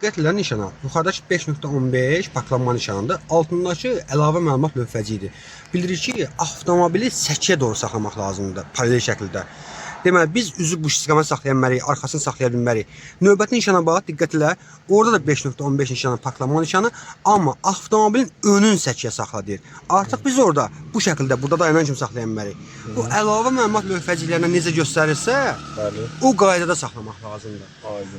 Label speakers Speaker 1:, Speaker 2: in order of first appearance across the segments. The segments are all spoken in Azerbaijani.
Speaker 1: Diqqətlə nişana. Yuxarıdakı 5.15 paklanma nişanıdır. Altındakı əlavə məlumat lövhəcidir. Bildirir ki, avtomobili səkiyə doğru saxlamaq lazımdır paralel şəkildə. Deməli, biz üzü bu istiqamət saxlaya bilmərik, arxasını saxlaya bilmərik. Növbəti nişana bax, diqqətlə. Orada da 5.15 nişanı paklanma nişanı, amma avtomobilin önün səkiyə saxla deyir. Artıq biz orada bu şəkildə burada dayanan kimi saxlaya bilmərik. Bu əlavə məlumat lövhəciklərinə necə göstərirsə, o qaydada saxlamaq lazımdır.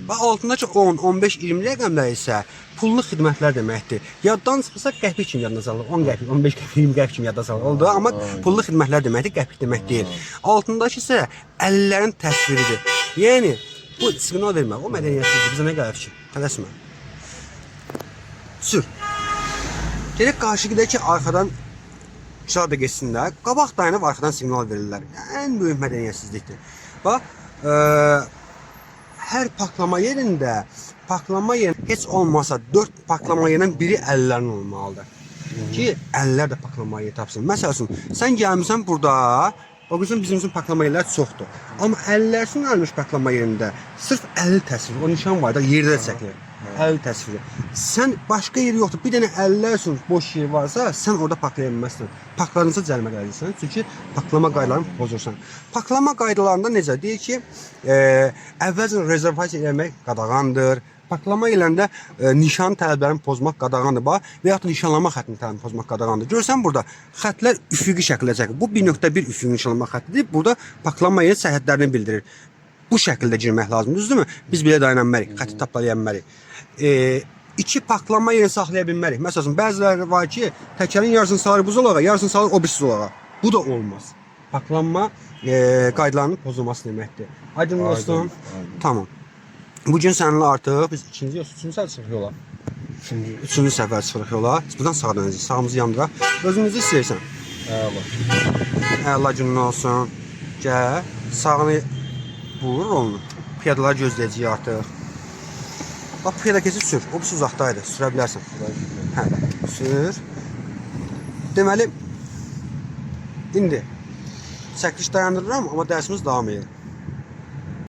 Speaker 1: Və altındakı 10, 15, 20 rəqəmlər isə pullu xidmətlər deməkdir. Yaddan çıxırsa qəpik kimi yadda salır. 10 qəpik, 15 qəpik, 20 qəpik kimi yadda salır. Oldu, amma pullu xidmətlər deməkdir, qəpik demək deyil. Altındakı isə əllərin təsviridir. Yəni bu siqnal vermək, o mədəniyyətsizdir. Bizə nə gəlir fikir? Tələsmə. Sür. Gerək qarşıdakı arxadan şurada geçsinlər. Qabaq dayanıb arxadan siqnal verirlər. Ən böyük mədəniyyətsizlikdir. Bax, hər paklama yerində heç olmasa 4 paklama yerindən biri əllərin olmalıdır. Ki, əllər də paklama yeri tapsın. Məsəl üçün, sən gəlmirsən burada, bakırsan bizim üçün paklama yerlər çoxdur. Amma əllər üçün almış paklama yerində sırf əl təsviri, o nişan var da yerdə çəkilir. Əl təsviri. Sən başqa yeri yoxdur. Bir dənə əllər üçün boş yer varsa, sən orada paklaya bilməzsən. Paklarınsa cərimə gəlirsən. Çünki paklama qaydalarını pozursan. Paklama qaydalarında necə? Deyir ki, əvvəlcə rezervasiya eləmək qadağandır. Paklama eləndə nişan tələblərini pozmaq qadağandır. Və yaxud da nişanlama xəttini tələblərini pozmaq qadağandır. Görürsən burada xəttlər üfüqi şəkildə çəkilir. Bu 1.1 üfüqi nişanlama xəttidir. Burada paklama yeri sərhədlərini bildirir. Bu şəkildə girmək lazımdır, düzdürmü? Biz belə dayana bilmərik, xətti taplaya bilmərik. İki paklama yerini saxlaya bilmərik. Məsələn, bəziləri var ki, təkərin yarısını salır bu zolağa, yarısını salır o bir zolağa. Bu da olmaz. Paklanma qaydalarının pozulması deməkdir. Aydın dostum? Tamam. Bugün səninlə artıq biz ikinci yox, üçüncü səfər çıxırıq yola. Üçüncü səfər çıxırıq yola. Biz buradan sağa dönəcəyik, sağımızı yandıraq. Özümüzü istəyirsən. Əla günün olsun. Gəl, sağını vurur onu. Piyadalar gözləyəcəyik artıq. Bax, piyada keçib sür. O birisi uzaqdaydı. Sürə bilərsən. Hə, sür. Deməli, indi çəkiliş dayandırıram, amma dərsimiz davam edir.